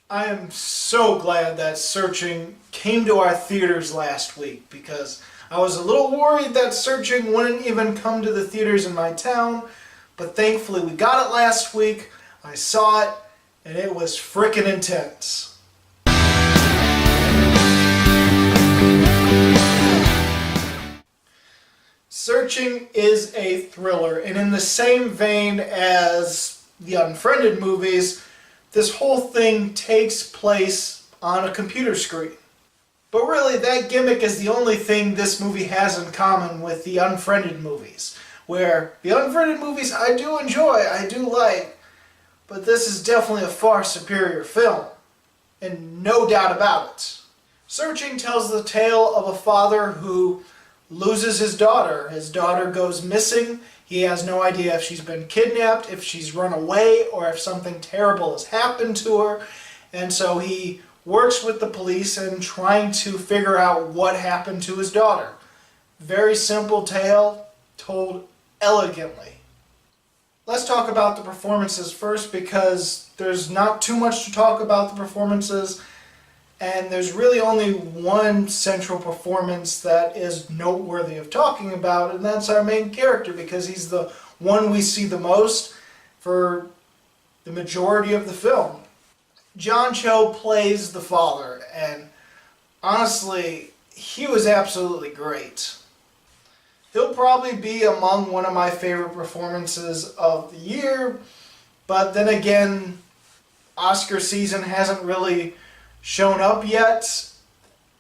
I am so glad that Searching came to our theaters last week because I was a little worried that Searching wouldn't even come to the theaters in my town, but thankfully we got it last week. I saw it and it was frickin' intense. Searching is a thriller, and in the same vein as the Unfriended movies, this whole thing takes place on a computer screen. But really, that gimmick is the only thing this movie has in common with the Unfriended movies, where the Unfriended movies I do enjoy, I do like, but this is definitely a far superior film, and no doubt about it. Searching tells the tale of a father who loses his daughter. His daughter goes missing. He has no idea if she's been kidnapped, if she's run away, or if something terrible has happened to her. And so he works with the police in trying to figure out what happened to his daughter. Very simple tale, told elegantly. Let's talk about the performances first, because there's not too much to talk about the performances. And there's really only one central performance that is noteworthy of talking about, and that's our main character, because he's the one we see the most for the majority of the film. John Cho plays the father, and honestly, he was absolutely great. He'll probably be among one of my favorite performances of the year, but then again, Oscar season hasn't really shown up yet.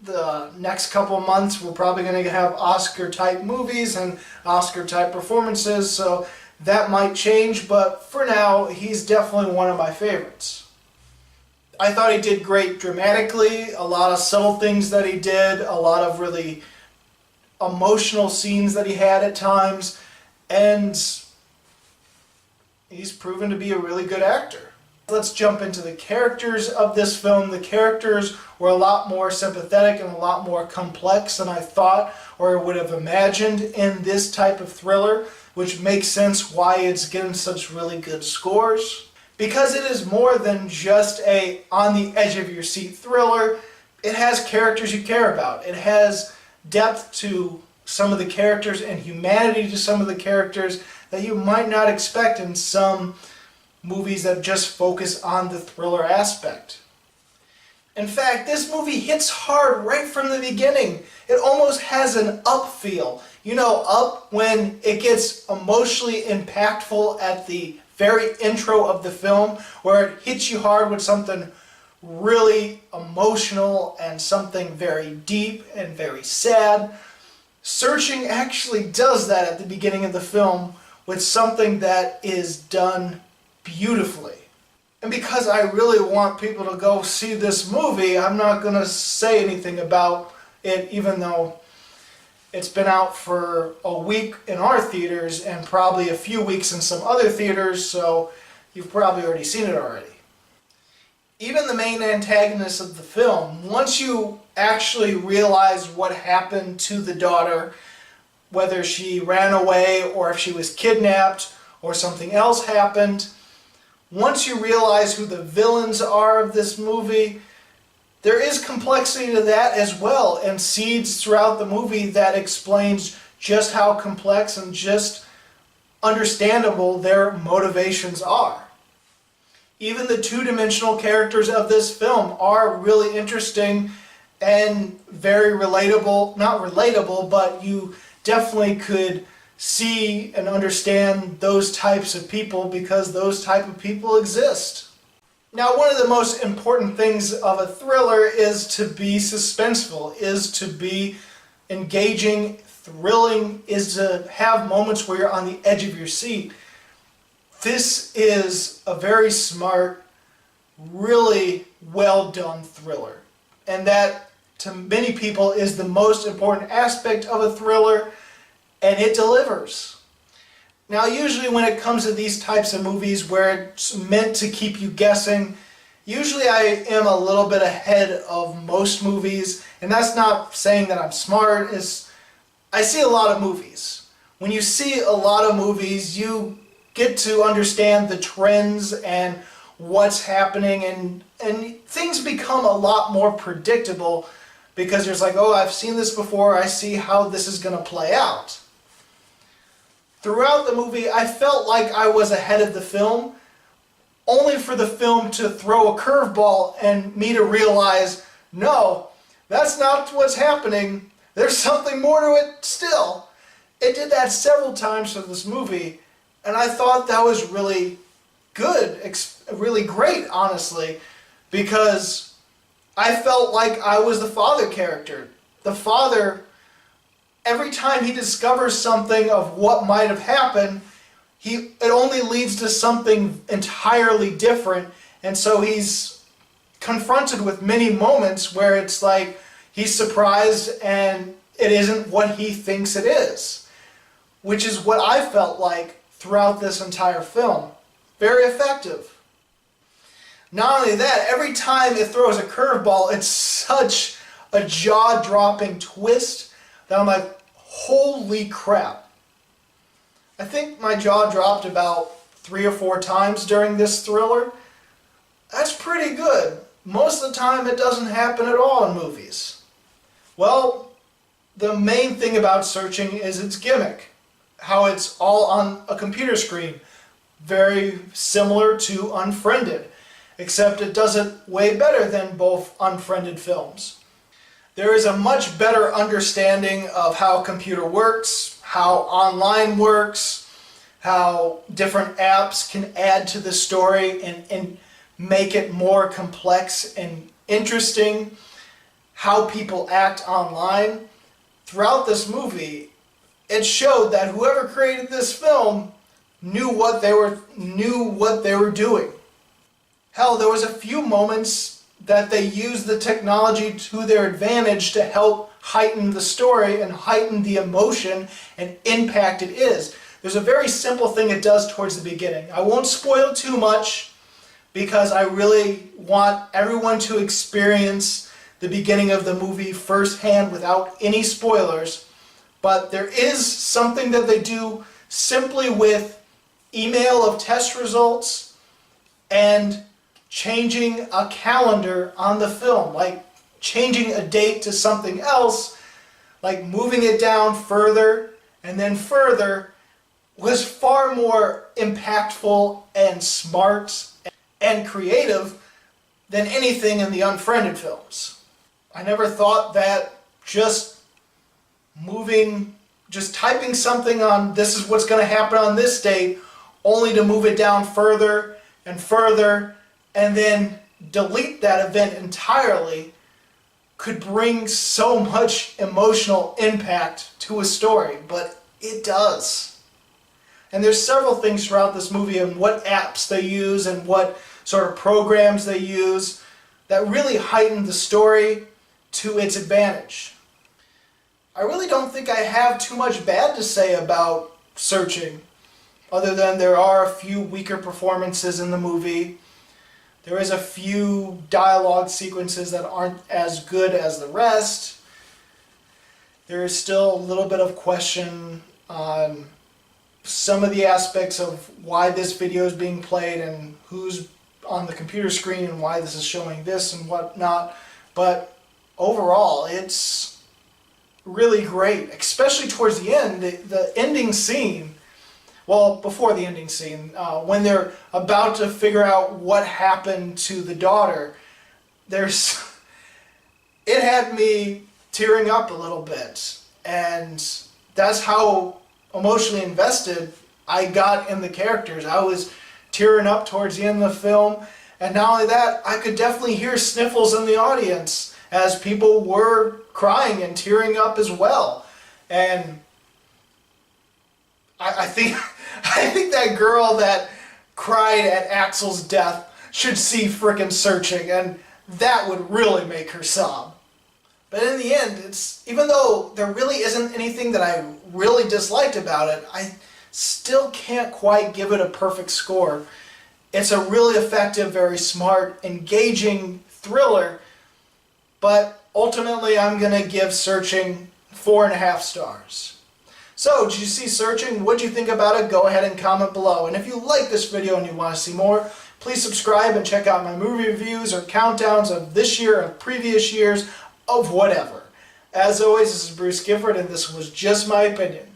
The next couple of months we're probably going to have Oscar-type movies and Oscar-type performances, so that might change, but for now, he's definitely one of my favorites. I thought he did great dramatically, a lot of subtle things that he did, a lot of really emotional scenes that he had at times, and he's proven to be a really good actor. Let's jump into the characters of this film. The characters were a lot more sympathetic and a lot more complex than I thought or would have imagined in this type of thriller, which makes sense why it's getting such really good scores. Because it is more than just a on-the-edge-of-your-seat thriller, it has characters you care about. It has depth to some of the characters and humanity to some of the characters that you might not expect in some movies that just focus on the thriller aspect. In fact, this movie hits hard right from the beginning. It almost has an Up feel. You know, Up when it gets emotionally impactful at the very intro of the film, where it hits you hard with something really emotional and something very deep and very sad. Searching actually does that at the beginning of the film with something that is done beautifully. And because I really want people to go see this movie, I'm not going to say anything about it, even though it's been out for a week in our theaters and probably a few weeks in some other theaters, so you've probably already seen it already. Even the main antagonist of the film, once you actually realize what happened to the daughter, whether she ran away or if she was kidnapped or something else happened, once you realize who the villains are of this movie, there is complexity to that as well, and seeds throughout the movie that explains just how complex and just understandable their motivations are. Even the two-dimensional characters of this film are really interesting and very relatable. Not relatable, but you definitely could see and understand those types of people because those type of people exist. Now, one of the most important things of a thriller is to be suspenseful, is to be engaging, thrilling, is to have moments where you're on the edge of your seat. This is a very smart, really well done thriller. And that, to many people, is the most important aspect of a thriller, and it delivers. Now, usually when it comes to these types of movies where it's meant to keep you guessing, usually I am a little bit ahead of most movies, and that's not saying that I'm smart. I see a lot of movies. When you see a lot of movies, you get to understand the trends and what's happening, and things things become a lot more predictable because there's like, oh, I've seen this before, I see how this is going to play out. Throughout the movie, I felt like I was ahead of the film, only for the film to throw a curveball and me to realize, no, that's not what's happening. There's something more to it still. It did that several times for this movie, and I thought that was really good, really great, honestly, because I felt like I was the father character. The father, every time he discovers something of what might have happened, it only leads to something entirely different, and so he's confronted with many moments where it's like he's surprised and it isn't what he thinks it is, which is what I felt like throughout this entire film. Very effective. Not only that, every time it throws a curveball, it's such a jaw-dropping twist that I'm like, holy crap. I think my jaw dropped about 3 or 4 times during this thriller. That's pretty good. Most of the time it doesn't happen at all in movies. Well, the main thing about Searching is its gimmick. How it's all on a computer screen. Very similar to Unfriended, except it does it way better than both Unfriended films. There is a much better understanding of how a computer works, how online works, how different apps can add to the story and make it more complex and interesting, how people act online. Throughout this movie, it showed that whoever created this film knew what they were doing. Hell, there was a few moments that they used the technology to their advantage to help heighten the story and heighten the emotion and impact it is. There's a very simple thing it does towards the beginning. I won't spoil too much because I really want everyone to experience the beginning of the movie firsthand without any spoilers. But there is something that they do simply with email of test results and changing a calendar on the film, like changing a date to something else, like moving it down further and then further, was far more impactful and smart and creative than anything in the Unfriended films. I never thought that just typing something on this is what's going to happen on this date, only to move it down further and further and then delete that event entirely, could bring so much emotional impact to a story, but it does. And there's several things throughout this movie and what apps they use and what sort of programs they use that really heighten the story to its advantage. I really don't think I have too much bad to say about Searching, other than there are a few weaker performances in the movie. There is a few dialogue sequences that aren't as good as the rest. There is still a little bit of question on some of the aspects of why this video is being played and who's on the computer screen and why this is showing this and whatnot. But overall, it's really great, especially towards the end. The ending scene, well, before the ending scene, when they're about to figure out what happened to the daughter, it had me tearing up a little bit. And that's how emotionally invested I got in the characters. I was tearing up towards the end of the film. And not only that, I could definitely hear sniffles in the audience as people were crying and tearing up as well. And I think that girl that cried at Axel's death should see frickin' Searching, and that would really make her sob. But in the end, even though there really isn't anything that I really disliked about it, I still can't quite give it a perfect score. It's a really effective, very smart, engaging thriller, but ultimately I'm going to give Searching 4.5 stars. So, did you see Searching? What did you think about it? Go ahead and comment below. And if you like this video and you want to see more, Please subscribe and check out my movie reviews or countdowns of this year and previous years of whatever. As always, this is Bruce Gifford, and this was Just My Opinion.